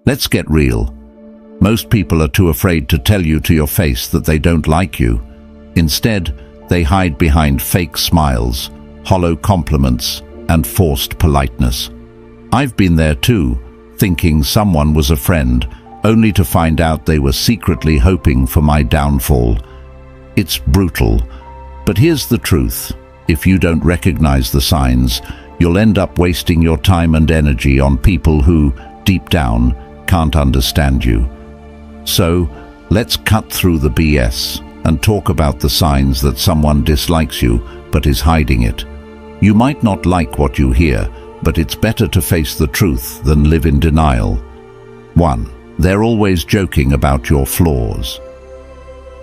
Let's get real. Most people are too afraid to tell you to your face that they don't like you. Instead, they hide behind fake smiles, hollow compliments, and forced politeness. I've been there too, thinking someone was a friend, only to find out they were secretly hoping for my downfall. It's brutal, but here's the truth. If you don't recognize the signs, you'll end up wasting your time and energy on people who, deep down, can't understand you. So, let's cut through the BS and talk about the signs that someone dislikes you but is hiding it. You might not like what you hear, but it's better to face the truth than live in denial. 1. They're always joking about your flaws.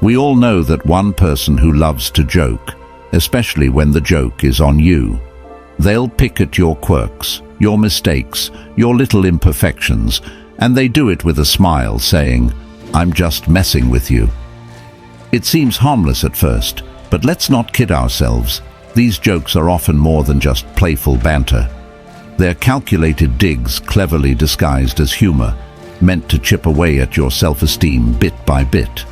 We all know that one person who loves to joke, especially when the joke is on you. They'll pick at your quirks, your mistakes, your little imperfections, and they do it with a smile, saying, "I'm just messing with you." It seems harmless at first, but let's not kid ourselves. These jokes are often more than just playful banter. They're calculated digs cleverly disguised as humor, meant to chip away at your self-esteem bit by bit.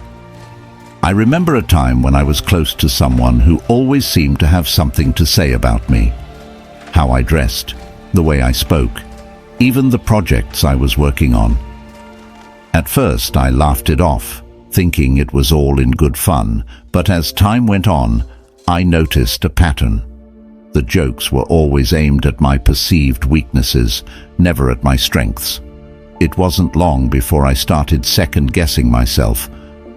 I remember a time when I was close to someone who always seemed to have something to say about me. How I dressed, the way I spoke, even the projects I was working on. At first I laughed it off, thinking it was all in good fun, but as time went on, I noticed a pattern. The jokes were always aimed at my perceived weaknesses, never at my strengths. It wasn't long before I started second-guessing myself,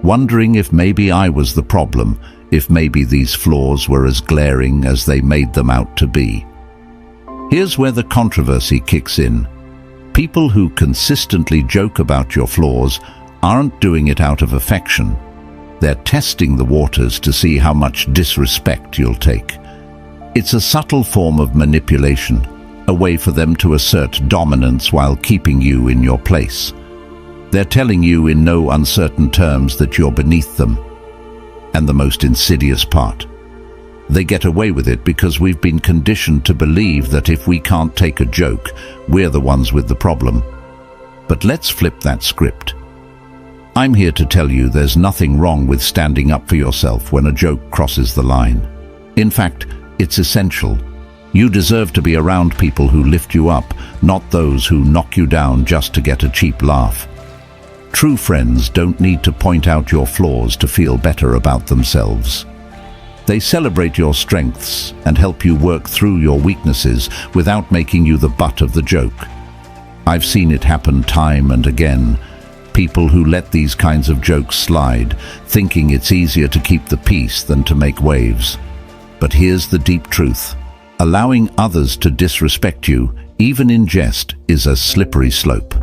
wondering if maybe I was the problem, if maybe these flaws were as glaring as they made them out to be. Here's where the controversy kicks in. People who consistently joke about your flaws aren't doing it out of affection. They're testing the waters to see how much disrespect you'll take. It's a subtle form of manipulation, a way for them to assert dominance while keeping you in your place. They're telling you in no uncertain terms that you're beneath them. And the most insidious part, they get away with it because we've been conditioned to believe that if we can't take a joke, we're the ones with the problem. But let's flip that script. I'm here to tell you there's nothing wrong with standing up for yourself when a joke crosses the line. In fact, it's essential. You deserve to be around people who lift you up, not those who knock you down just to get a cheap laugh. True friends don't need to point out your flaws to feel better about themselves. They celebrate your strengths and help you work through your weaknesses without making you the butt of the joke. I've seen it happen time and again. People who let these kinds of jokes slide, thinking it's easier to keep the peace than to make waves. But here's the deep truth. Allowing others to disrespect you, even in jest, is a slippery slope.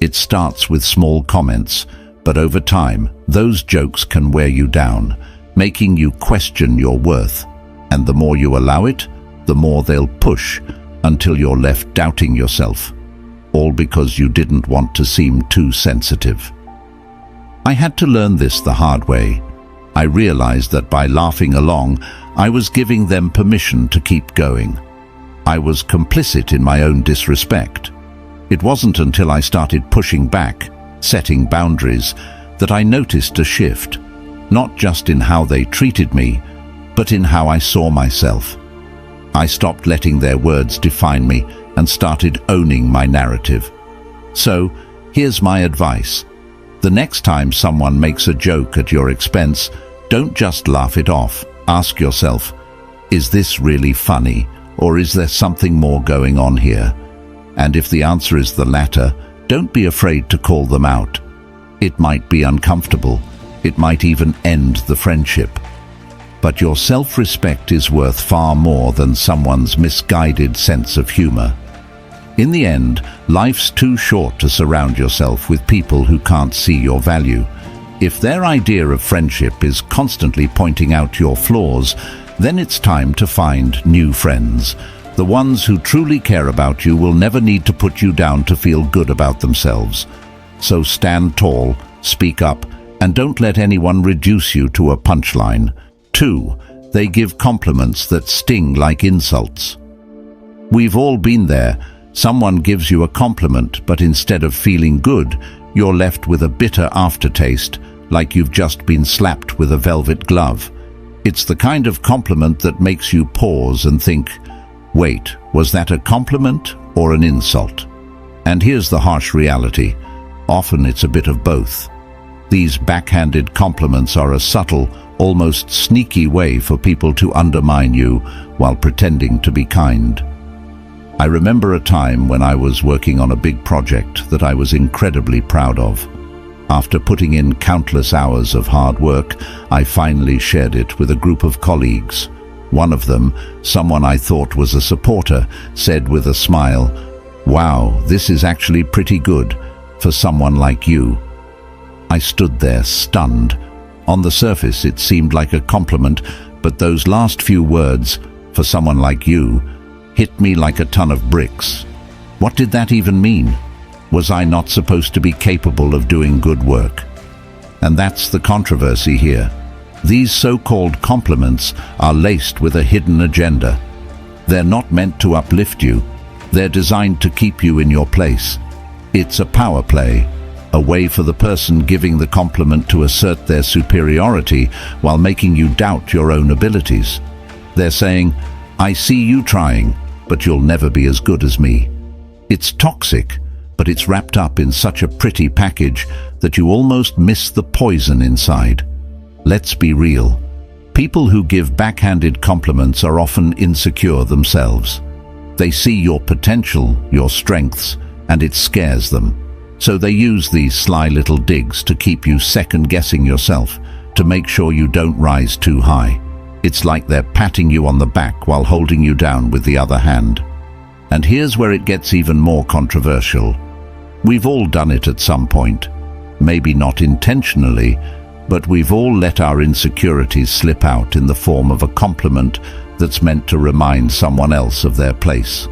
It starts with small comments, but over time, those jokes can wear you down, making you question your worth. And the more you allow it, the more they'll push, until you're left doubting yourself. All because you didn't want to seem too sensitive. I had to learn this the hard way. I realized that by laughing along, I was giving them permission to keep going. I was complicit in my own disrespect. It wasn't until I started pushing back, setting boundaries, that I noticed a shift, not just in how they treated me, but in how I saw myself. I stopped letting their words define me and started owning my narrative. So, here's my advice. The next time someone makes a joke at your expense, don't just laugh it off. Ask yourself, is this really funny, or is there something more going on here? And if the answer is the latter, don't be afraid to call them out. It might be uncomfortable. It might even end the friendship. But your self-respect is worth far more than someone's misguided sense of humor. In the end, life's too short to surround yourself with people who can't see your value. If their idea of friendship is constantly pointing out your flaws, then it's time to find new friends. The ones who truly care about you will never need to put you down to feel good about themselves. So stand tall, speak up, and don't let anyone reduce you to a punchline. 2. They give compliments that sting like insults. We've all been there. Someone gives you a compliment, but instead of feeling good, you're left with a bitter aftertaste, like you've just been slapped with a velvet glove. It's the kind of compliment that makes you pause and think, wait, was that a compliment or an insult? And here's the harsh reality. Often it's a bit of both. These backhanded compliments are a subtle, almost sneaky way for people to undermine you while pretending to be kind. I remember a time when I was working on a big project that I was incredibly proud of. After putting in countless hours of hard work, I finally shared it with a group of colleagues. One of them, someone I thought was a supporter, said with a smile, "Wow, this is actually pretty good for someone like you." I stood there stunned. On the surface, it seemed like a compliment, but those last few words, "for someone like you," hit me like a ton of bricks. What did that even mean? Was I not supposed to be capable of doing good work? And that's the controversy here. These so-called compliments are laced with a hidden agenda. They're not meant to uplift you. They're designed to keep you in your place. It's a power play, a way for the person giving the compliment to assert their superiority while making you doubt your own abilities. They're saying, "I see you trying, but you'll never be as good as me." It's toxic, but it's wrapped up in such a pretty package that you almost miss the poison inside. Let's be real. People who give backhanded compliments are often insecure themselves. They see your potential, your strengths, and it scares them. So they use these sly little digs to keep you second-guessing yourself, to make sure you don't rise too high. It's like they're patting you on the back while holding you down with the other hand. And here's where it gets even more controversial. We've all done it at some point. Maybe not intentionally, but we've all let our insecurities slip out in the form of a compliment that's meant to remind someone else of their place.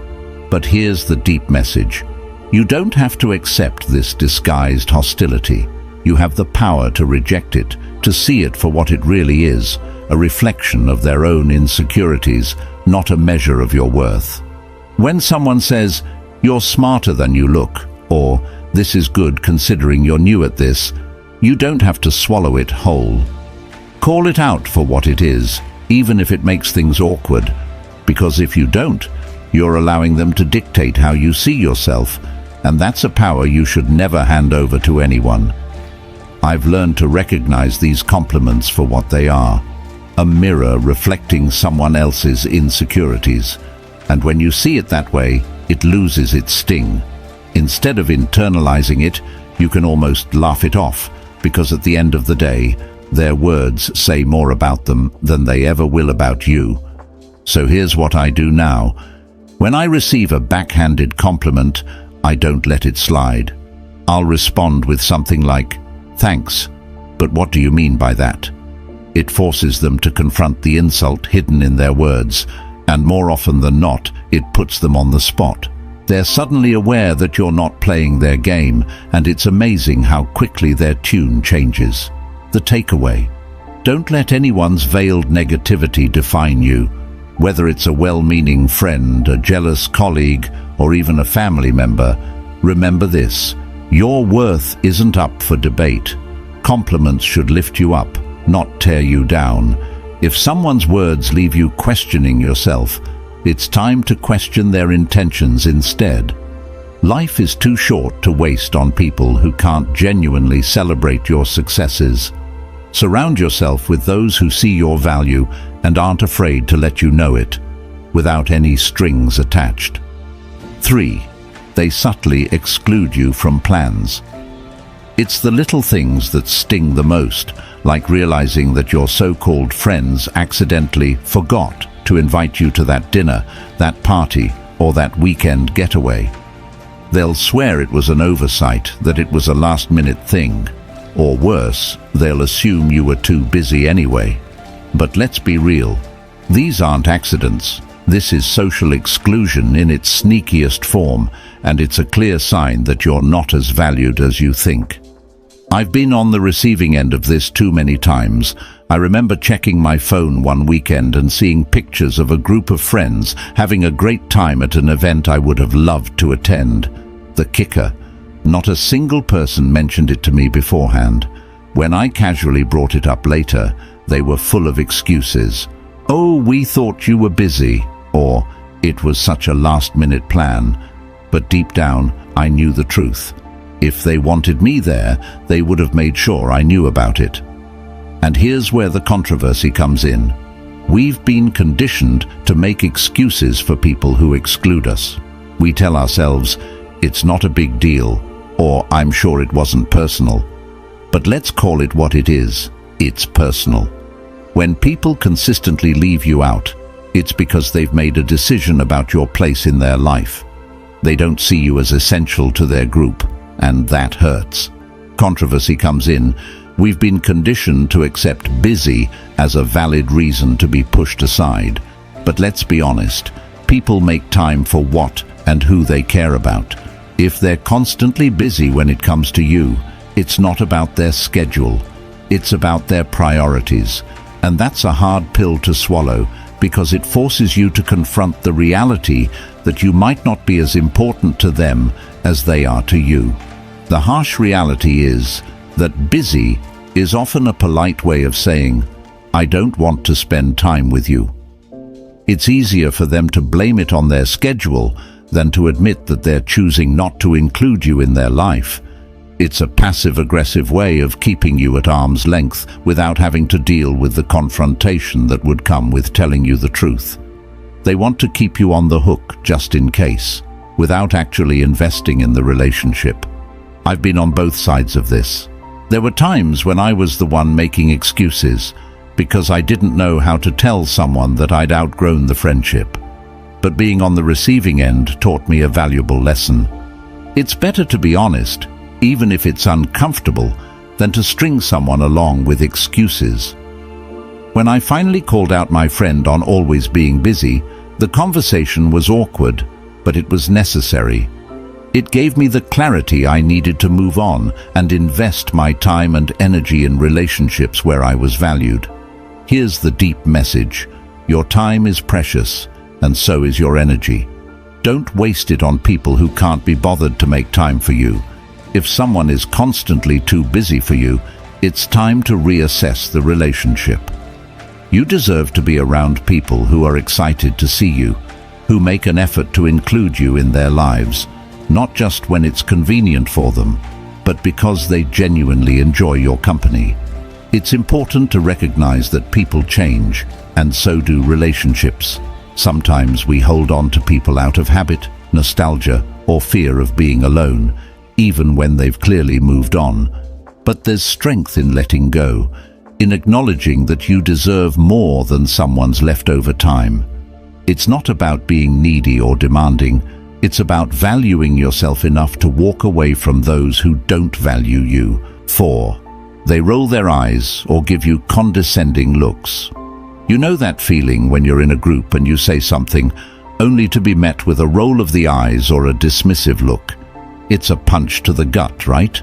But here's the deep message. You don't have to accept this disguised hostility. You have the power to reject it, to see it for what it really is, a reflection of their own insecurities, not a measure of your worth. When someone says, "You're smarter than you look," or "This is good considering you're new at this," you don't have to swallow it whole. Call it out for what it is, even if it makes things awkward, because if you don't, you're allowing them to dictate how you see yourself, and that's a power you should never hand over to anyone. I've learned to recognize these compliments for what they are, a mirror reflecting someone else's insecurities. And when you see it that way, it loses its sting. Instead of internalizing it, you can almost laugh it off, because at the end of the day, their words say more about them than they ever will about you. So here's what I do now. When I receive a backhanded compliment, I don't let it slide. I'll respond with something like, "Thanks, but what do you mean by that?" It forces them to confront the insult hidden in their words, and more often than not, it puts them on the spot. They're suddenly aware that you're not playing their game, and it's amazing how quickly their tune changes. The takeaway: don't let anyone's veiled negativity define you. Whether it's a well-meaning friend, a jealous colleague, or even a family member, remember this: your worth isn't up for debate. Compliments should lift you up, not tear you down. If someone's words leave you questioning yourself, it's time to question their intentions instead. Life is too short to waste on people who can't genuinely celebrate your successes. Surround yourself with those who see your value and aren't afraid to let you know it, without any strings attached. 3. They subtly exclude you from plans. It's the little things that sting the most, like realizing that your so-called friends accidentally forgot to invite you to that dinner, that party, or that weekend getaway. They'll swear it was an oversight, that it was a last-minute thing. Or worse, they'll assume you were too busy anyway. But let's be real. These aren't accidents. This is social exclusion in its sneakiest form, and it's a clear sign that you're not as valued as you think. I've been on the receiving end of this too many times, I remember checking my phone one weekend and seeing pictures of a group of friends having a great time at an event I would have loved to attend. The kicker: not a single person mentioned it to me beforehand. When I casually brought it up later, they were full of excuses. "Oh, we thought you were busy," or "It was such a last-minute plan." But deep down, I knew the truth. If they wanted me there, they would have made sure I knew about it. And here's where the controversy comes in. We've been conditioned to make excuses for people who exclude us. We tell ourselves, "It's not a big deal," or "I'm sure it wasn't personal." But let's call it what it is. It's personal. When people consistently leave you out, it's because they've made a decision about your place in their life. They don't see you as essential to their group, and that hurts. Controversy comes in. We've been conditioned to accept busy as a valid reason to be pushed aside. But let's be honest, people make time for what and who they care about. If they're constantly busy when it comes to you, it's not about their schedule, it's about their priorities. And that's a hard pill to swallow, because it forces you to confront the reality that you might not be as important to them as they are to you. The harsh reality is that busy is often a polite way of saying, "I don't want to spend time with you." It's easier for them to blame it on their schedule than to admit that they're choosing not to include you in their life. It's a passive-aggressive way of keeping you at arm's length without having to deal with the confrontation that would come with telling you the truth. They want to keep you on the hook just in case, without actually investing in the relationship. I've been on both sides of this. There were times when I was the one making excuses because I didn't know how to tell someone that I'd outgrown the friendship. But being on the receiving end taught me a valuable lesson. It's better to be honest, even if it's uncomfortable, than to string someone along with excuses. When I finally called out my friend on always being busy, the conversation was awkward, but it was necessary. It gave me the clarity I needed to move on and invest my time and energy in relationships where I was valued. Here's the deep message: your time is precious, and so is your energy. Don't waste it on people who can't be bothered to make time for you. If someone is constantly too busy for you, it's time to reassess the relationship. You deserve to be around people who are excited to see you, who make an effort to include you in their lives, not just when it's convenient for them, but because they genuinely enjoy your company. It's important to recognize that people change, and so do relationships. Sometimes we hold on to people out of habit, nostalgia, or fear of being alone, even when they've clearly moved on. But there's strength in letting go, in acknowledging that you deserve more than someone's leftover time. It's not about being needy or demanding. It's about valuing yourself enough to walk away from those who don't value you. 4. They roll their eyes or give you condescending looks. You know that feeling when you're in a group and you say something, only to be met with a roll of the eyes or a dismissive look. It's a punch to the gut, right?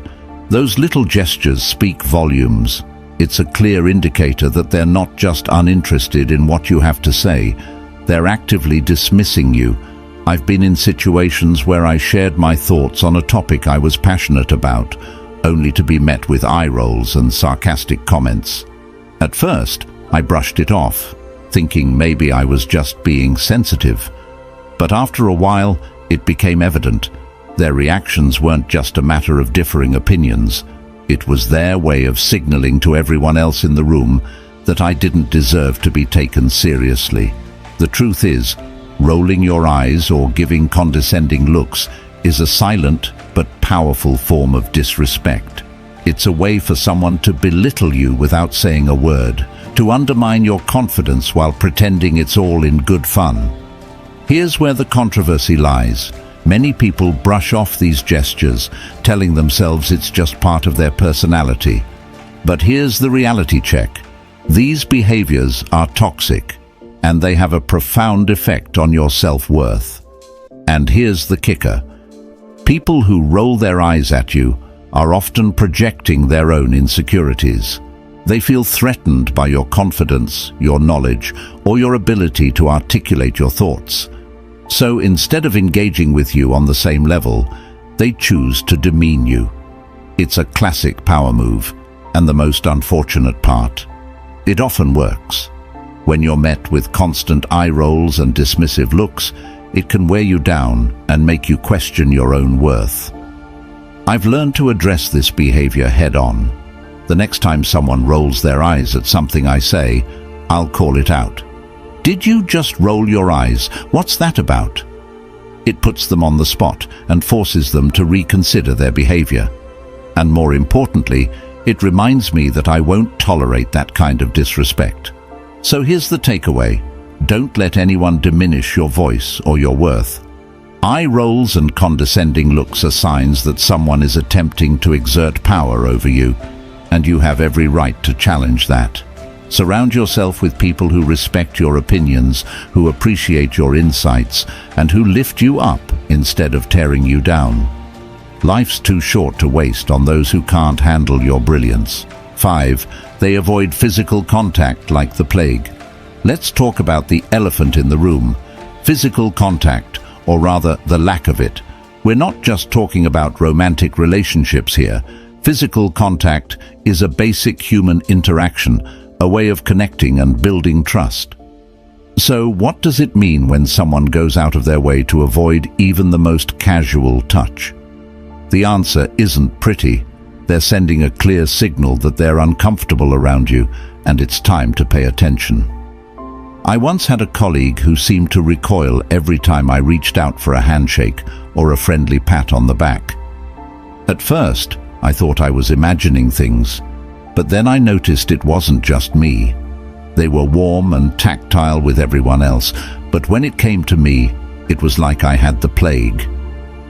Those little gestures speak volumes. It's a clear indicator that they're not just uninterested in what you have to say. They're actively dismissing you. I've been in situations where I shared my thoughts on a topic I was passionate about, only to be met with eye rolls and sarcastic comments. At first, I brushed it off, thinking maybe I was just being sensitive. But after a while, it became evident. Their reactions weren't just a matter of differing opinions. It was their way of signaling to everyone else in the room that I didn't deserve to be taken seriously. The truth is, rolling your eyes or giving condescending looks is a silent but powerful form of disrespect. It's a way for someone to belittle you without saying a word, to undermine your confidence while pretending it's all in good fun. Here's where the controversy lies. Many people brush off these gestures, telling themselves it's just part of their personality. But here's the reality check. These behaviors are toxic, and they have a profound effect on your self-worth. And here's the kicker. People who roll their eyes at you are often projecting their own insecurities. They feel threatened by your confidence, your knowledge, or your ability to articulate your thoughts. So instead of engaging with you on the same level, they choose to demean you. It's a classic power move, and the most unfortunate part. It often works. When you're met with constant eye rolls and dismissive looks, it can wear you down and make you question your own worth. I've learned to address this behavior head-on. The next time someone rolls their eyes at something I say, I'll call it out. Did you just roll your eyes? What's that about? It puts them on the spot and forces them to reconsider their behavior. And more importantly, it reminds me that I won't tolerate that kind of disrespect. So here's the takeaway. Don't let anyone diminish your voice or your worth. Eye rolls and condescending looks are signs that someone is attempting to exert power over you, and you have every right to challenge that. Surround yourself with people who respect your opinions, who appreciate your insights, and who lift you up instead of tearing you down. Life's too short to waste on those who can't handle your brilliance. 5. They avoid physical contact like the plague. Let's talk about the elephant in the room. Physical contact, or rather the lack of it. We're not just talking about romantic relationships here. Physical contact is a basic human interaction, a way of connecting and building trust. So what does it mean when someone goes out of their way to avoid even the most casual touch? The answer isn't pretty. They're sending a clear signal that they're uncomfortable around you, and it's time to pay attention. I once had a colleague who seemed to recoil every time I reached out for a handshake or a friendly pat on the back. At first, I thought I was imagining things, but then I noticed it wasn't just me. They were warm and tactile with everyone else, but when it came to me, it was like I had the plague.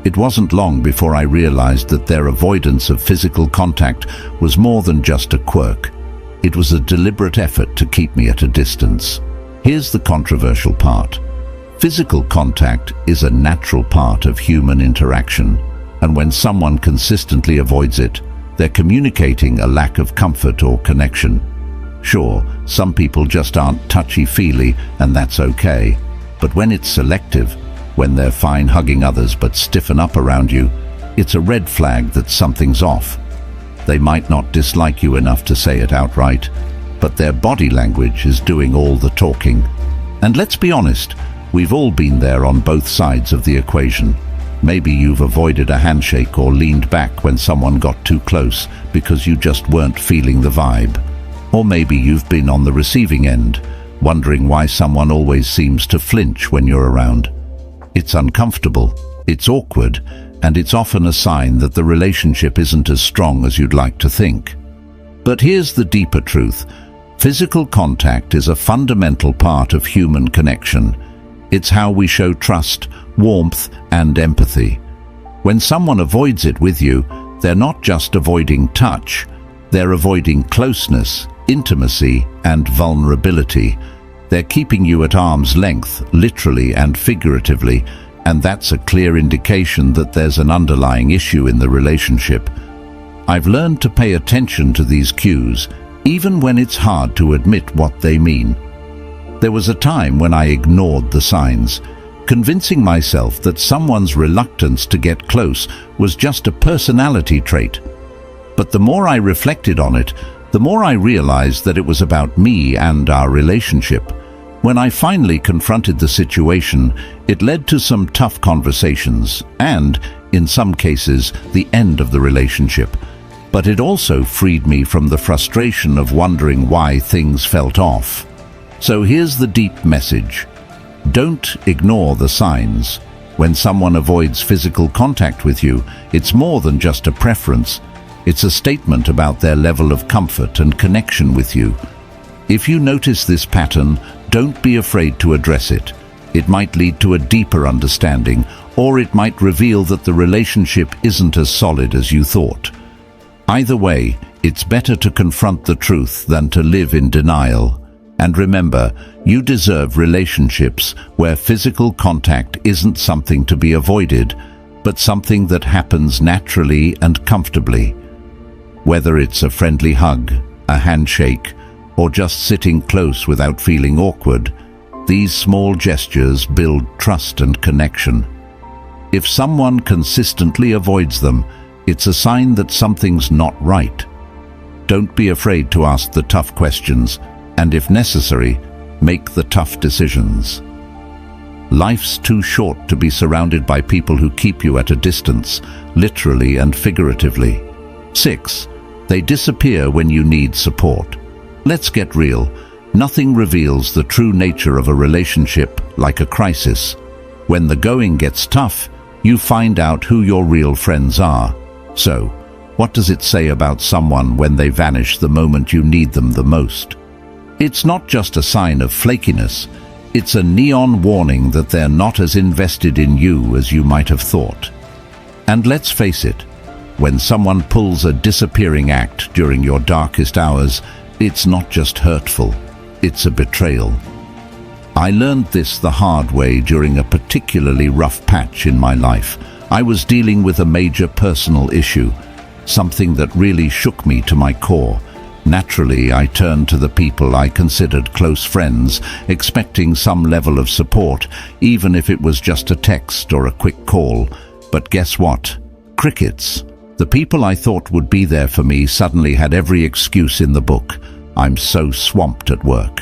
It wasn't long before I realized that their avoidance of physical contact was more than just a quirk. It was a deliberate effort to keep me at a distance. Here's the controversial part. Physical contact is a natural part of human interaction, and when someone consistently avoids it, they're communicating a lack of comfort or connection. Sure, some people just aren't touchy-feely, and that's okay. But when it's selective, when they're fine hugging others but stiffen up around you, it's a red flag that something's off. They might not dislike you enough to say it outright, but their body language is doing all the talking. And let's be honest, we've all been there on both sides of the equation. Maybe you've avoided a handshake or leaned back when someone got too close because you just weren't feeling the vibe. Or maybe you've been on the receiving end, wondering why someone always seems to flinch when you're around. It's uncomfortable, it's awkward, and it's often a sign that the relationship isn't as strong as you'd like to think. But here's the deeper truth. Physical contact is a fundamental part of human connection. It's how we show trust, warmth, and empathy. When someone avoids it with you, they're not just avoiding touch, they're avoiding closeness, intimacy, and vulnerability. They're keeping you at arm's length, literally and figuratively, and that's a clear indication that there's an underlying issue in the relationship. I've learned to pay attention to these cues, even when it's hard to admit what they mean. There was a time when I ignored the signs, convincing myself that someone's reluctance to get close was just a personality trait. But the more I reflected on it, the more I realized that it was about me and our relationship. When I finally confronted the situation, it led to some tough conversations and, in some cases, the end of the relationship. But it also freed me from the frustration of wondering why things felt off. So here's the deep message. Don't ignore the signs. When someone avoids physical contact with you, it's more than just a preference. It's a statement about their level of comfort and connection with you. If you notice this pattern, don't be afraid to address it. It might lead to a deeper understanding, or it might reveal that the relationship isn't as solid as you thought. Either way, it's better to confront the truth than to live in denial. And remember, you deserve relationships where physical contact isn't something to be avoided, but something that happens naturally and comfortably. Whether it's a friendly hug, a handshake, or just sitting close without feeling awkward, these small gestures build trust and connection. If someone consistently avoids them, it's a sign that something's not right. Don't be afraid to ask the tough questions, and if necessary, make the tough decisions. Life's too short to be surrounded by people who keep you at a distance, literally and figuratively. 6. They disappear when you need support. Let's get real. Nothing reveals the true nature of a relationship like a crisis. When the going gets tough, you find out who your real friends are. So, what does it say about someone when they vanish the moment you need them the most? It's not just a sign of flakiness, it's a neon warning that they're not as invested in you as you might have thought. And let's face it, when someone pulls a disappearing act during your darkest hours, it's not just hurtful, it's a betrayal. I learned this the hard way during a particularly rough patch in my life. I was dealing with a major personal issue, something that really shook me to my core. Naturally, I turned to the people I considered close friends, expecting some level of support, even if it was just a text or a quick call. But guess what? Crickets. The people I thought would be there for me suddenly had every excuse in the book. I'm so swamped at work.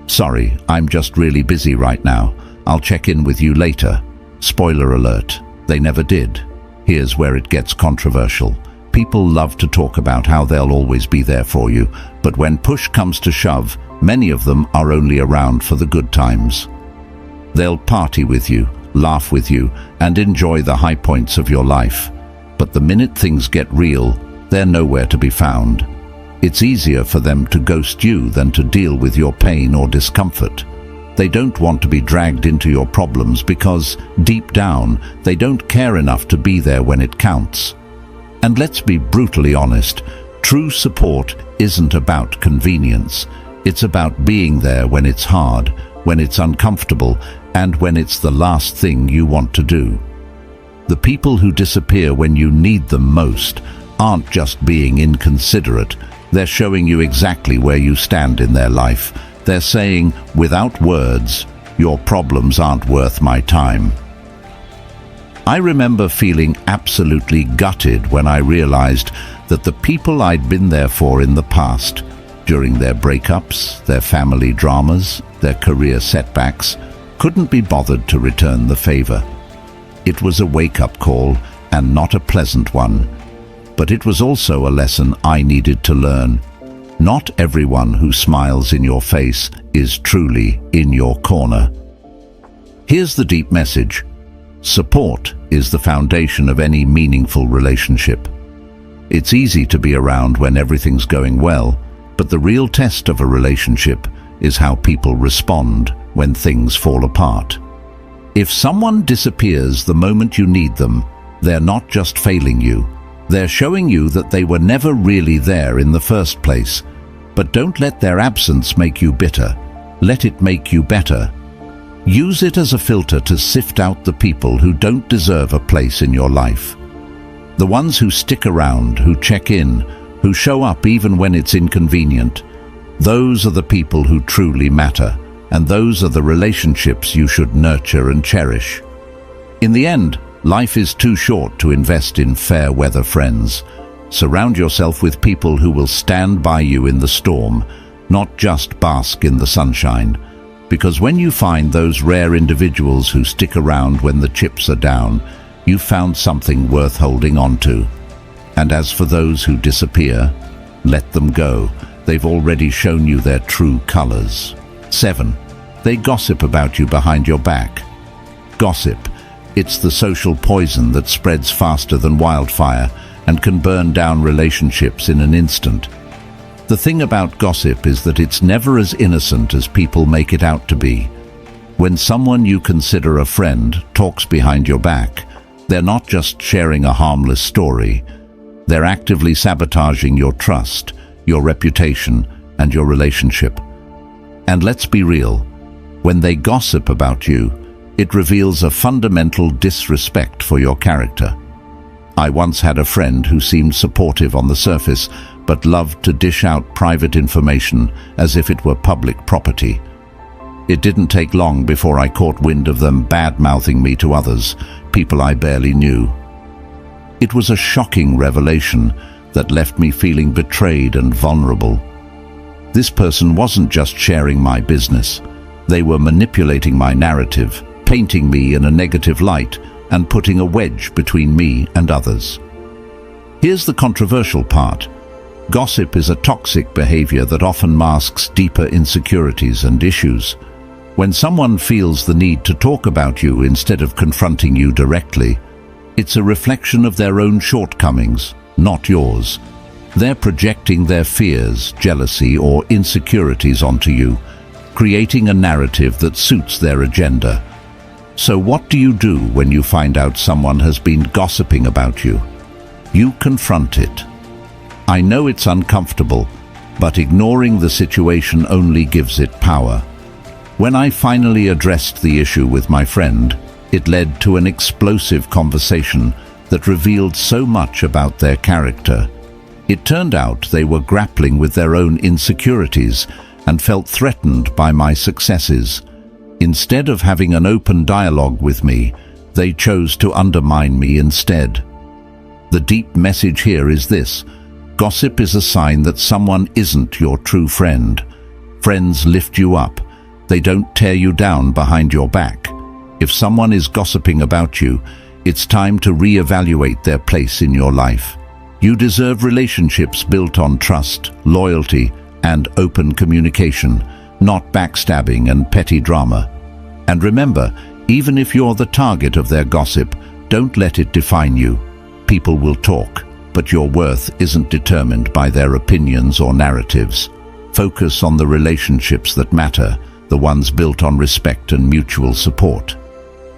Sorry, I'm just really busy right now. I'll check in with you later. Spoiler alert, they never did. Here's where it gets controversial. People love to talk about how they'll always be there for you, but when push comes to shove, many of them are only around for the good times. They'll party with you, laugh with you, and enjoy the high points of your life. But the minute things get real, they're nowhere to be found. It's easier for them to ghost you than to deal with your pain or discomfort. They don't want to be dragged into your problems because, deep down, they don't care enough to be there when it counts. And let's be brutally honest, true support isn't about convenience. It's about being there when it's hard, when it's uncomfortable, and when it's the last thing you want to do. The people who disappear when you need them most aren't just being inconsiderate. They're showing you exactly where you stand in their life. They're saying, without words, your problems aren't worth my time. I remember feeling absolutely gutted when I realized that the people I'd been there for in the past, during their breakups, their family dramas, their career setbacks, couldn't be bothered to return the favor. It was a wake-up call, and not a pleasant one. But it was also a lesson I needed to learn. Not everyone who smiles in your face is truly in your corner. Here's the deep message. Support is the foundation of any meaningful relationship. It's easy to be around when everything's going well, but the real test of a relationship is how people respond when things fall apart. If someone disappears the moment you need them, they're not just failing you. They're showing you that they were never really there in the first place. But don't let their absence make you bitter. Let it make you better. Use it as a filter to sift out the people who don't deserve a place in your life. The ones who stick around, who check in, who show up even when it's inconvenient. Those are the people who truly matter, and those are the relationships you should nurture and cherish. In the end, life is too short to invest in fair-weather friends. Surround yourself with people who will stand by you in the storm, not just bask in the sunshine. Because when you find those rare individuals who stick around when the chips are down, you've found something worth holding on to. And as for those who disappear, let them go. They've already shown you their true colors. 7. They gossip about you behind your back. Gossip. It's the social poison that spreads faster than wildfire and can burn down relationships in an instant. The thing about gossip is that it's never as innocent as people make it out to be. When someone you consider a friend talks behind your back, they're not just sharing a harmless story. They're actively sabotaging your trust, your reputation, and your relationship. And let's be real, when they gossip about you, it reveals a fundamental disrespect for your character. I once had a friend who seemed supportive on the surface, but loved to dish out private information as if it were public property. It didn't take long before I caught wind of them bad-mouthing me to others, people I barely knew. It was a shocking revelation that left me feeling betrayed and vulnerable. This person wasn't just sharing my business. They were manipulating my narrative, painting me in a negative light, and putting a wedge between me and others. Here's the controversial part. Gossip is a toxic behavior that often masks deeper insecurities and issues. When someone feels the need to talk about you instead of confronting you directly, it's a reflection of their own shortcomings, not yours. They're projecting their fears, jealousy, or insecurities onto you, creating a narrative that suits their agenda. So what do you do when you find out someone has been gossiping about you? You confront it. I know it's uncomfortable, but ignoring the situation only gives it power. When I finally addressed the issue with my friend, it led to an explosive conversation that revealed so much about their character. It turned out they were grappling with their own insecurities and felt threatened by my successes. Instead of having an open dialogue with me, they chose to undermine me instead. The deep message here is this: gossip is a sign that someone isn't your true friend. Friends lift you up. They don't tear you down behind your back. If someone is gossiping about you, it's time to reevaluate their place in your life. You deserve relationships built on trust, loyalty, and open communication, not backstabbing and petty drama. And remember, even if you're the target of their gossip, don't let it define you. People will talk, but your worth isn't determined by their opinions or narratives. Focus on the relationships that matter, the ones built on respect and mutual support.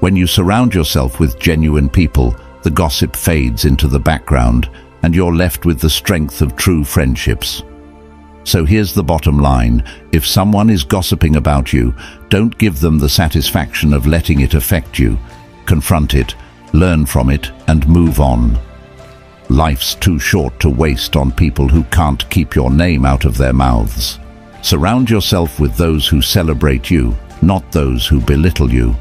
When you surround yourself with genuine people, the gossip fades into the background, and you're left with the strength of true friendships. So here's the bottom line: if someone is gossiping about you, don't give them the satisfaction of letting it affect you. Confront it, learn from it, and move on. Life's too short to waste on people who can't keep your name out of their mouths. Surround yourself with those who celebrate you, not those who belittle you.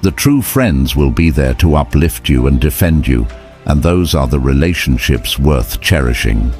The true friends will be there to uplift you and defend you, and those are the relationships worth cherishing.